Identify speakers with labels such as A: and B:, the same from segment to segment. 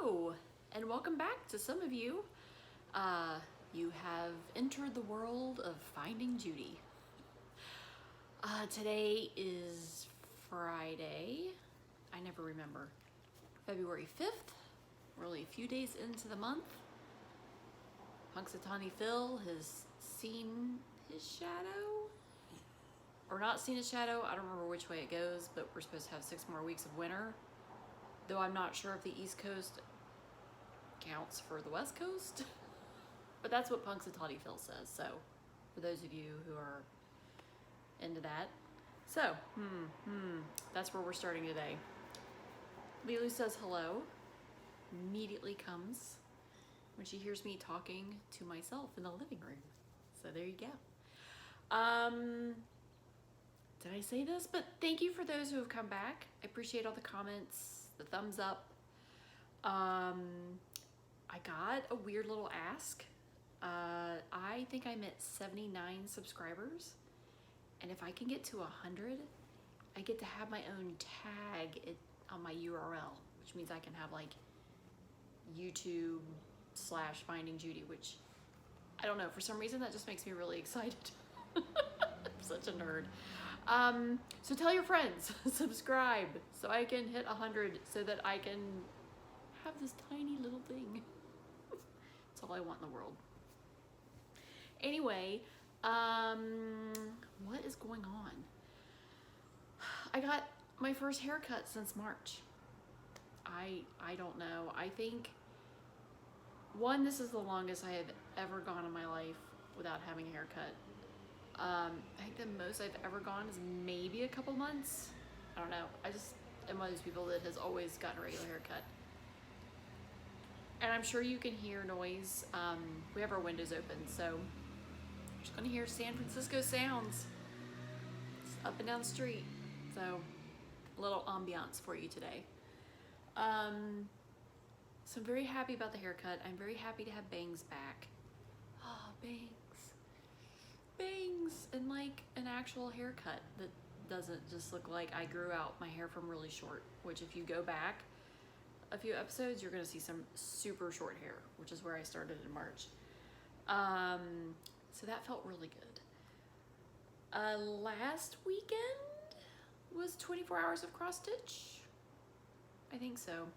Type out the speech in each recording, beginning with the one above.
A: Hello, and welcome back to some of you. You have entered the world of Finding Judy. Today is Friday, I never remember, February 5th. We're only a few days into the month. Punxsutawney Phil has seen his shadow, or not seen his shadow. I don't remember which way it goes, but we're supposed to have 6 more weeks of winter. Though I'm not sure if the East Coast counts for the West Coast, but that's what Punxsutawney Phil says. So, for those of you who are into that, so that's where we're starting today. Lilu says hello. Immediately comes when she hears me talking to myself in the living room. So there you go. Did I say this? But thank you for those who have come back. I appreciate all the comments. The thumbs up. I got a weird little ask. I think I'm at 79 subscribers, and if I can get to 100, I get to have my own tag on my URL, which means I can have like YouTube/Finding Judy, which I don't know, for some reason that just makes me really excited. I'm such a nerd. So tell your friends, subscribe, so I can hit 100, so that I can have this tiny little thing. That's all I want in the world. Anyway, what is going on? I got my first haircut since March. I don't know. I think, this is the longest I have ever gone in my life without having a haircut. I think the most I've ever gone is maybe a couple months. I don't know. I just am one of those people that has always gotten a regular haircut. And I'm sure you can hear noise. We have our windows open, so you're just gonna hear San Francisco sounds. It's up and down the street. So a little ambiance for you today. So I'm very happy about the haircut. I'm very happy to have bangs back. Oh, bangs. Bangs and like an actual haircut that doesn't just look like I grew out my hair from really short, which if you go back a few episodes, you're gonna see some super short hair, which is where I started in March. So that felt really good. Last weekend was 24 hours of cross stitch. I think so.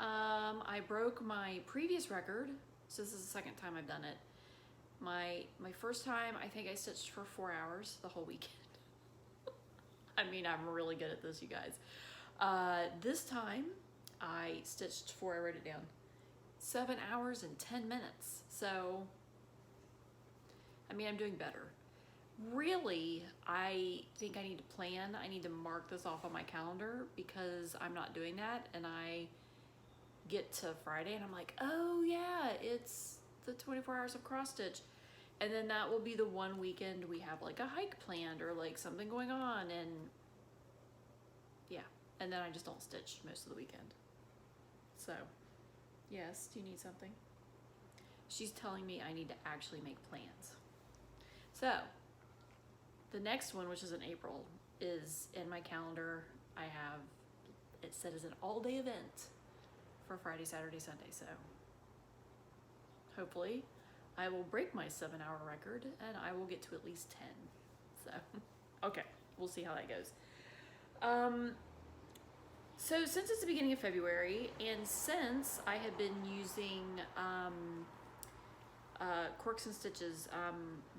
A: I broke my previous record, so this is the second time I've done it. My first time, I think I stitched for 4 hours the whole weekend. I mean, I'm really good at this, you guys. This time, I stitched I wrote it down, 7 hours and 10 minutes. So, I mean, I'm doing better. Really, I think I need to plan. I need to mark this off on my calendar, because I'm not doing that, and I get to Friday and I'm like, oh yeah, it's the 24 hours of cross stitch, and then that will be the one weekend we have like a hike planned or like something going on, and yeah, and then I just don't stitch most of the weekend. So yes, do you need something? She's telling me I need to actually make plans. So the next one, which is in April, is in my calendar. I have it set as an all-day event for Friday, Saturday, Sunday. So hopefully I will break my 7-hour record and I will get to at least 10. So, okay, we'll see how that goes. So since it's the beginning of February, and since I have been using Corks and Stitches,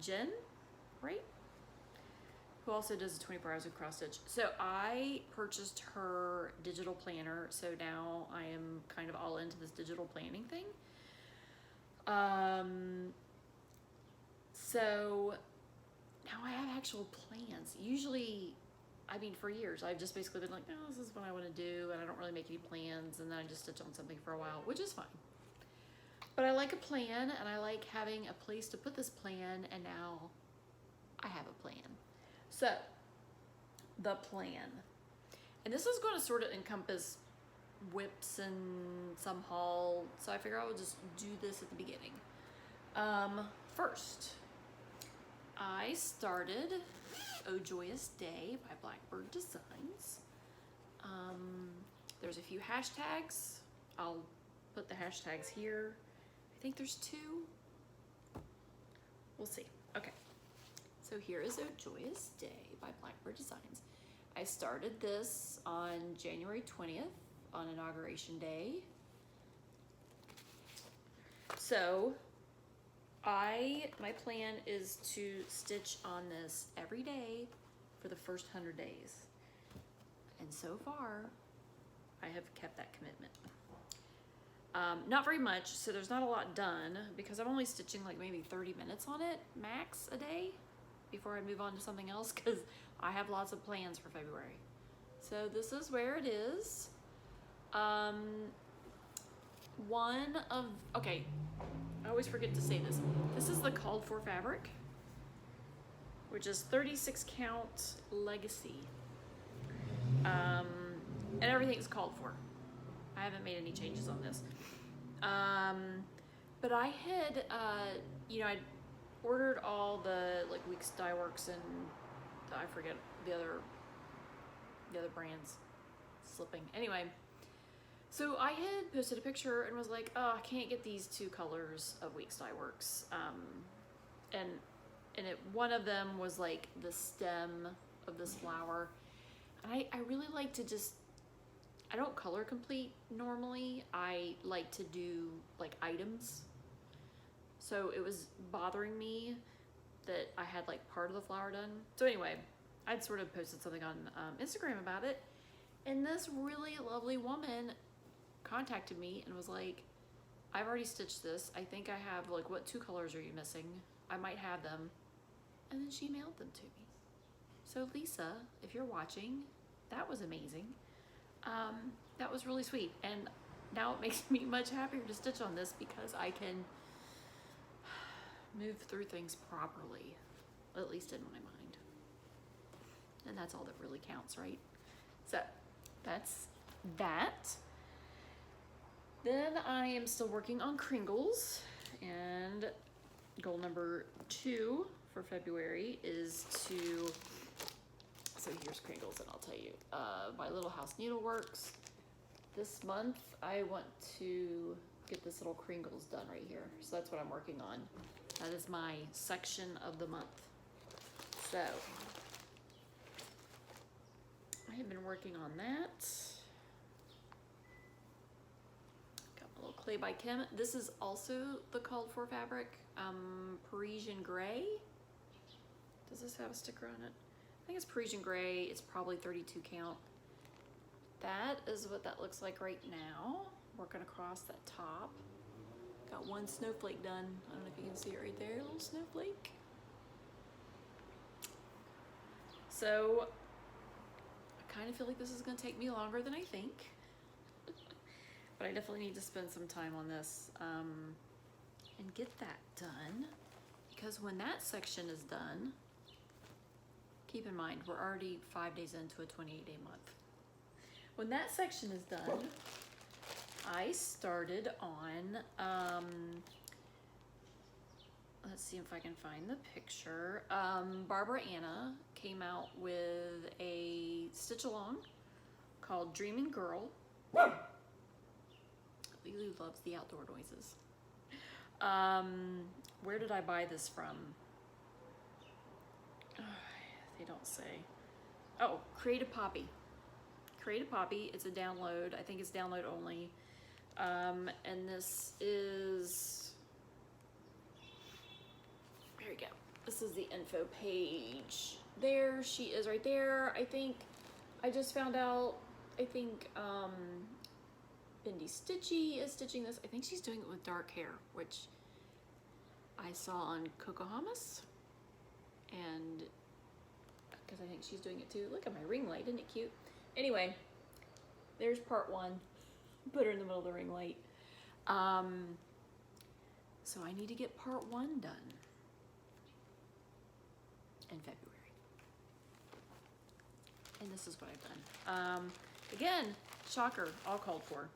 A: Jen, right? Who also does the 24 hours of cross stitch. So I purchased her digital planner, so now I am kind of all into this digital planning thing. So now I have actual plans. Usually, I mean, for years, I've just basically been like, no, this is what I want to do, and I don't really make any plans, and then I just stitch on something for a while, which is fine. But I like a plan, and I like having a place to put this plan, and now I have a plan. So, the plan. And this is going to sort of encompass whips and some haul, so I figure I will just do this at the beginning. First, I started Oh Joyous Day by Blackbird Designs. There's a few hashtags. I'll put the hashtags here. I think there's 2. We'll see. Okay. So here is A Joyous Day by Blackbird Designs. I started this on January 20th on Inauguration Day. So my plan is to stitch on this every day for the first 100 days. And so far, I have kept that commitment. Not very much, so there's not a lot done because I'm only stitching like maybe 30 minutes on it max a day before I move on to something else because I have lots of plans for February. So this is where it is. Okay, I always forget to say this. This is the called for fabric, which is 36 count legacy. And everything's called for. I haven't made any changes on this. But I had, I ordered all the like Weeks Dye Works and I forget the other brands. Slipping. Anyway, so I had posted a picture and was like, oh, I can't get these 2 colors of Weeks Dye Works. One of them was like the stem of this flower. And I really like to I don't color complete normally. I like to do like items. So it was bothering me that I had like part of the flower done. So anyway, I'd sort of posted something on Instagram about it. And this really lovely woman contacted me and was like, I've already stitched this. I think I have like, what 2 colors are you missing? I might have them. And then she mailed them to me. So Lisa, if you're watching, that was amazing. That was really sweet. And now it makes me much happier to stitch on this because I can move through things properly, at least in my mind. And that's all that really counts, right? So that's that. Then I am still working on Kringles, and goal number 2 for February is to, so here's Kringles, and I'll tell you, my Little House Needleworks. This month I want to get this little Kringles done right here. So that's what I'm working on. That is my section of the month. So I have been working on that. Got my little Clay by Kim. This is also the called for fabric, Parisian Gray. Does this have a sticker on it? I think it's Parisian Gray. It's probably 32 count. That is what that looks like right now. Working across that top. Got 1 snowflake done. I don't know if you can see it right there, a little snowflake. So I kind of feel like this is going to take me longer than I think. But I definitely need to spend some time on this and get that done. Because when that section is done, keep in mind, we're already 5 days into a 28-day month. When that section is done, I started on, let's see if I can find the picture. Barbara Anna came out with a stitch along called Dreaming Girl. Lulu loves the outdoor noises. Where did I buy this from? They don't say. Oh, Creative Poppy. Creative Poppy, it's a download. I think it's download only. And this is, there we go. This is the info page. There she is right there. I think, I just found out, I think Bindi Stitchy is stitching this. I think she's doing it with dark hair, which I saw on Cocohamas. And because I think she's doing it too. Look at my ring light, isn't it cute? Anyway, there's part 1. Put her in the middle of the ring light. So I need to get part 1 done in February. And this is what I've done. Again, shocker, all called for.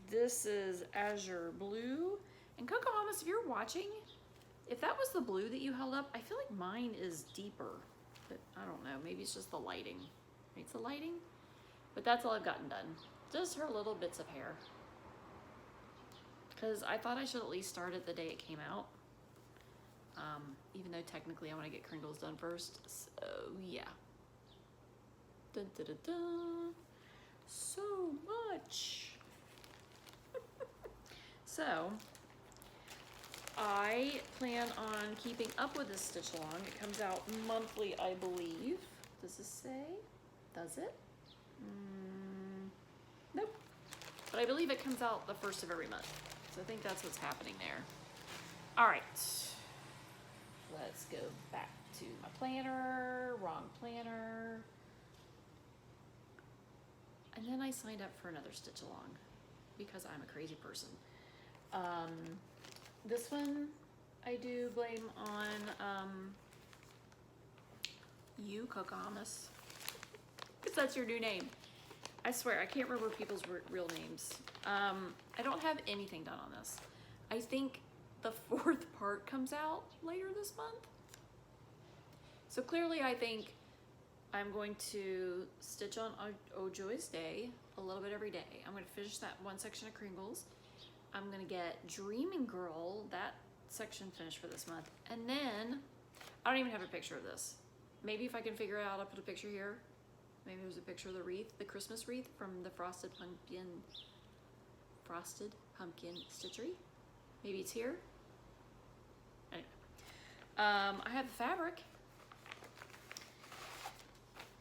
A: This is Azure Blue. And Cocohamas, if you're watching, if that was the blue that you held up, I feel like mine is deeper. But I don't know, maybe it's just the lighting. It's the lighting? But that's all I've gotten done. Just her little bits of hair. because I thought I should at least start it the day it came out. Even though technically I want to get Kringles done first. So yeah. Dun, dun, dun, dun. So much. So I plan on keeping up with this stitch along. It comes out monthly, I believe. Does this say? Does it? Nope. But I believe it comes out the first of every month. So I think that's what's happening there. All right. Let's go back to my planner. Wrong planner. And then I signed up for another stitch along because I'm a crazy person. This one I do blame on you, Kokomas, because that's your new name. I swear, I can't remember people's real names. I don't have anything done on this. I think the 4th part comes out later this month. So clearly I think I'm going to stitch on Joyous Day a little bit every day. I'm going to finish that one section of Kringles. I'm going to get Dreaming Girl, that section finished for this month. And then, I don't even have a picture of this. Maybe if I can figure it out, I'll put a picture here. Maybe there's a picture of the wreath, the Christmas wreath from the Frosted Pumpkin Stitchery. Maybe it's here. Anyway, I have the fabric.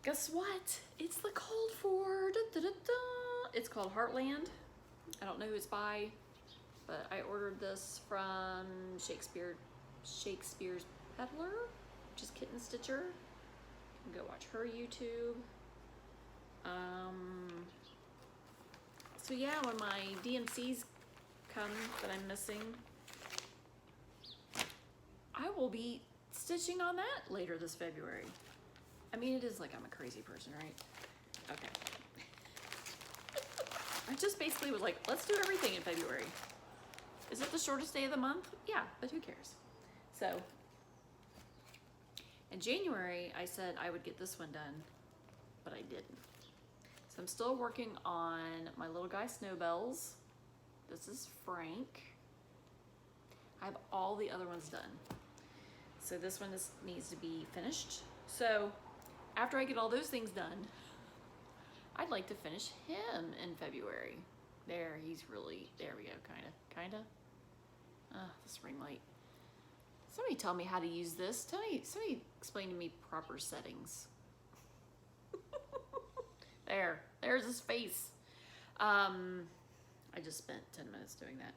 A: Guess what? It's the called for. Da, da, da, da. It's called Heartland. I don't know who it's by, but I ordered this from Shakespeare's Peddler, which is Kitten Stitcher. You can go watch her YouTube. So yeah, when my DMCs come that I'm missing, I will be stitching on that later this February. I mean, it is like I'm a crazy person, right? Okay. I just basically was like, let's do everything in February. Is it the shortest day of the month? Yeah, but who cares? So, in January, I said I would get this one done, but I didn't. So I'm still working on my little guy Snowbells. This is Frank. I have all the other ones done. So this one needs to be finished. So after I get all those things done, I'd like to finish him in February. There, he's really, there we go, kinda. This ring light. Somebody tell me how to use this. Somebody explain to me proper settings. There's his face. I just spent 10 minutes doing that.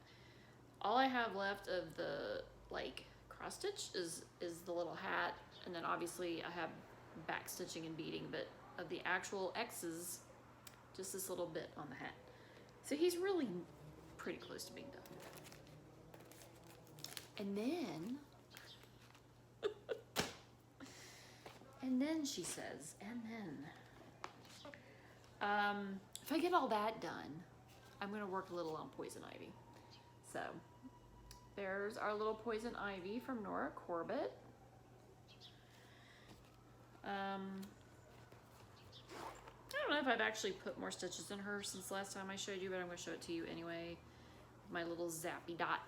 A: All I have left of the like cross stitch is the little hat, and then obviously I have back stitching and beading, but of the actual X's, just this little bit on the hat. So he's really pretty close to being done. And then she says, if I get all that done, I'm gonna work a little on Poison Ivy. So there's our little Poison Ivy from Nora Corbett. I don't know if I've actually put more stitches in her since last time I showed you, but I'm going to show it to you anyway. My little zappy dot.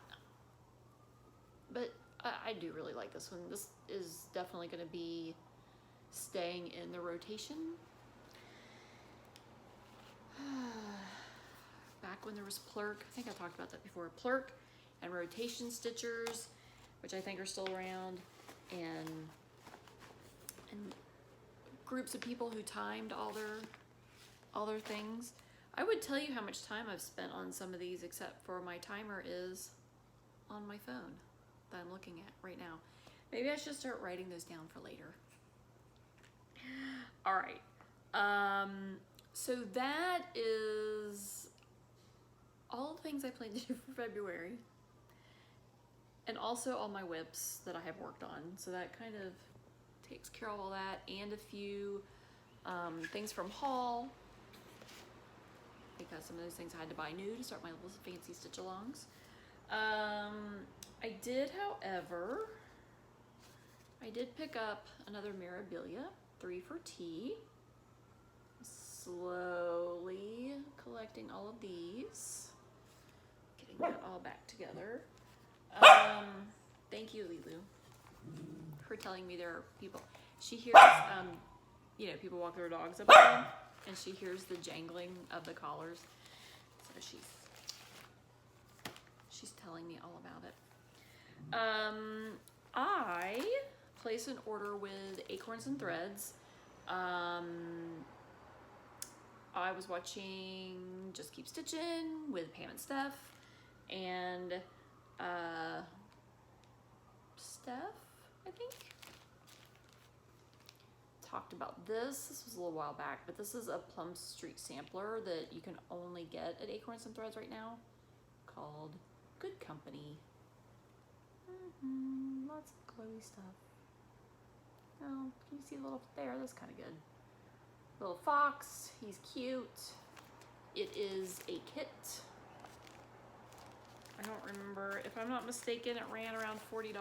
A: But I do really like this one. This is definitely going to be staying in the rotation. Back when there was Plurk, I think I talked about that before. Plurk and rotation stitchers, which I think are still around, and groups of people who timed all their things. I would tell you how much time I've spent on some of these, except for my timer is on my phone that I'm looking at right now. Maybe I should start writing those down for later. All right. So that is all the things I plan to do for February, and also all my whips that I have worked on. So that kind of takes care of all that, and a few things from haul, because some of those things I had to buy new to start my little fancy stitch alongs. I did, however, pick up another Mirabilia 3 for T. Slowly collecting all of these. Get getting that all back together. Thank you, Lilu, for telling me there are people. She hears, you know, people walk their dogs up and down, and she hears the jangling of the collars. So she's telling me all about it. I placed an order with Acorns and Threads. I was watching Just Keep Stitching with Pam and Steph, and Steph, I think, talked about this. This was a little while back, but this is a Plum Street sampler that you can only get at Acorns and Threads right now, called Good Company. Lots of glowy stuff. Oh, can you see a little there? That's kind of good. Little fox, he's cute. It is a kit. I don't remember, if I'm not mistaken, it ran around $40.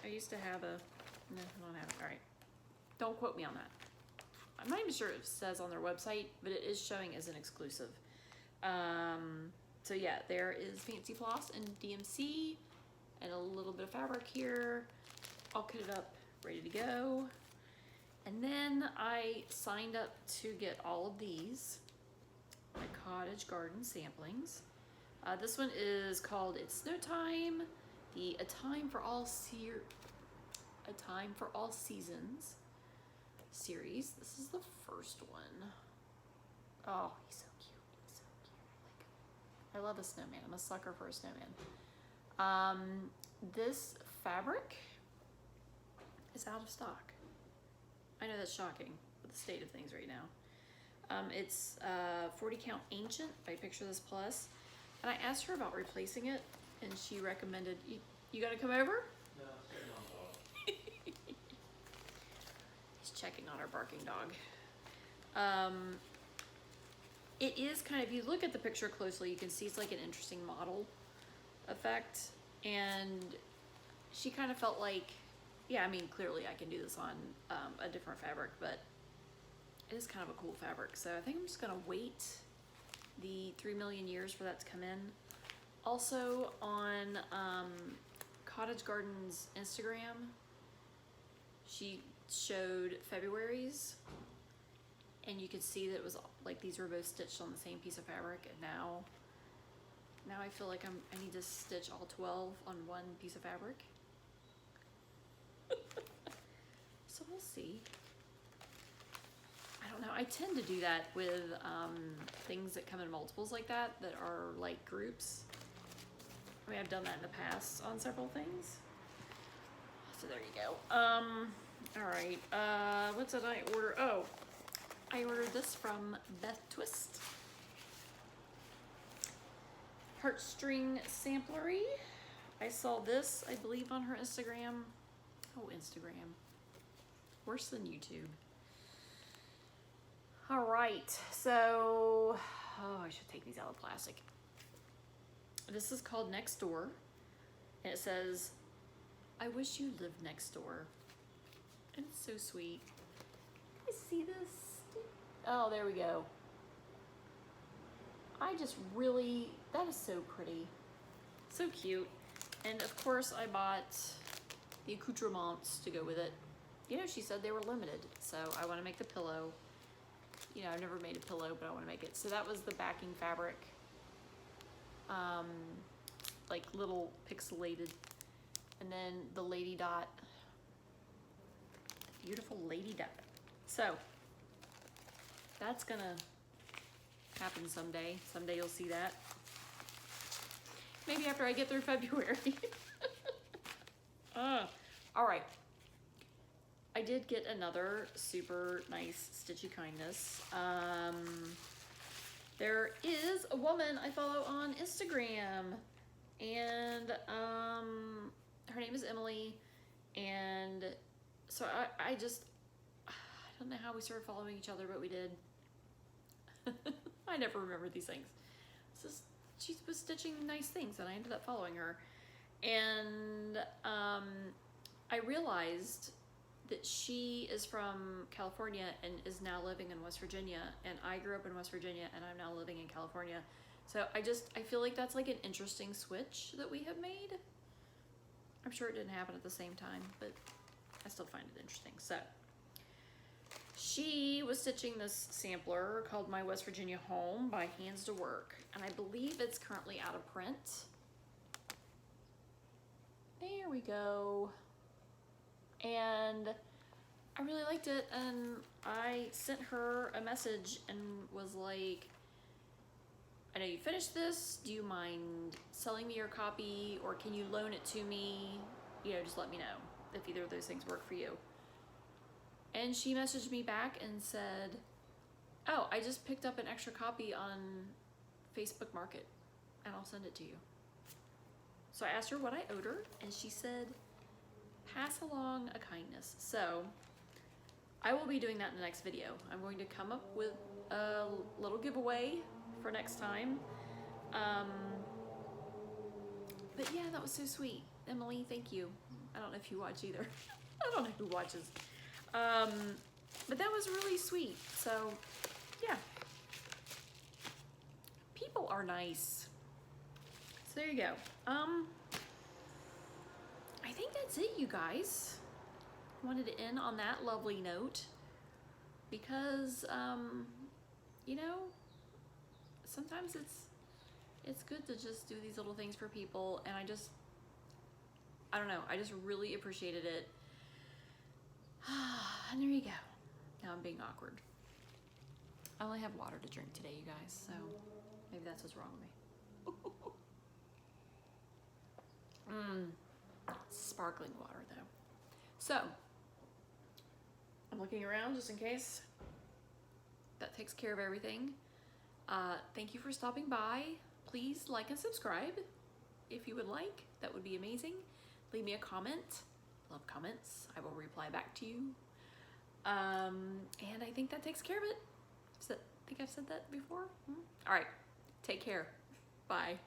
A: I used to have a, no, I don't have it, all right. Don't quote me on that. I'm not even sure it says on their website, but it is showing as an exclusive. So yeah, there is Fancy Floss and DMC and a little bit of fabric here. I'll cut it up, ready to go. And then I signed up to get all of these, my Cottage Garden samplings. This one is called It's Snow Time, A Time for All Seasons series. This is the first one. Oh, he's so cute. He's so cute. I love a snowman. I'm a sucker for a snowman. This fabric is out of stock. I know that's shocking with the state of things right now. It's 40 count ancient by Picture This Plus. And I asked her about replacing it, and she recommended, you gonna come over?
B: No,
A: He's checking on our barking dog. It is kind of, if you look at the picture closely, you can see it's like an interesting model effect. And she kind of felt like, yeah, I mean, clearly I can do this on a different fabric, but it is kind of a cool fabric. So I think I'm just gonna wait the 3 million years for that to come in. Also on Cottage Garden's Instagram, she showed February's, and you could see that it was like these were both stitched on the same piece of fabric, and now I feel like I need to stitch all 12 on one piece of fabric. So we'll see. I don't know. I tend to do that with things that come in multiples like that are like groups. I mean, I've done that in the past on several things. So there you go. All right. What did I order? Oh, I ordered this from Beth Twist. Heartstring Samplery. I saw this, I believe, on her Instagram. Oh, Instagram. Worse than YouTube. All right, so, oh, I should take these out of plastic. This is called Next Door, and it says, I wish you lived next door. And it's so sweet. Can you see this? Oh, there we go. I just really, that is so pretty. So cute. And of course I bought the accoutrements to go with it. You know, she said they were limited, so I want to make the pillow. You know, I've never made a pillow, but I want to make it. So that was the backing fabric. Like little pixelated. And then the lady dot. Beautiful lady dot. So, that's gonna happen someday. Someday you'll see that. Maybe after I get through February. All right. I did get another super nice Stitchy Kindness. There is a woman I follow on Instagram, and her name is Emily, and so I don't know how we started following each other, but we did. I never remember these things. She was stitching nice things, and I ended up following her, and I realized that she is from California and is now living in West Virginia, and I grew up in West Virginia, and I'm now living in California. So I feel like that's like an interesting switch that we have made. I'm sure it didn't happen at the same time, but I still find it interesting. So she was stitching this sampler called My West Virginia Home by Hands to Work, and I believe it's currently out of print. There we go. And I really liked it, and I sent her a message and was like, I know you finished this, do you mind selling me your copy, or can you loan it to me? You know, just let me know if either of those things work for you. And she messaged me back and said, oh, I just picked up an extra copy on Facebook Market, and I'll send it to you. So I asked her what I owed her, and she said, pass along a kindness. So I will be doing that in the next video. I'm going to come up with a little giveaway for next time. But yeah, that was so sweet. Emily, thank you. I don't know if you watch either. I don't know who watches. But that was really sweet. So yeah, people are nice. So there you go. I think that's it, you guys. Wanted to end on that lovely note because, you know, sometimes it's good to just do these little things for people, and I don't know, I just really appreciated it. And there you go. Now I'm being awkward. I only have water to drink today, you guys, so maybe that's what's wrong with me. Sparkling water though. So I'm looking around just in case. That takes care of everything. Thank you for stopping by. Please like and subscribe if you would like. That would be amazing. Leave me a comment. Love comments. I will reply back to you. And I think that takes care of it. I think I've said that before. All right. Take care. Bye.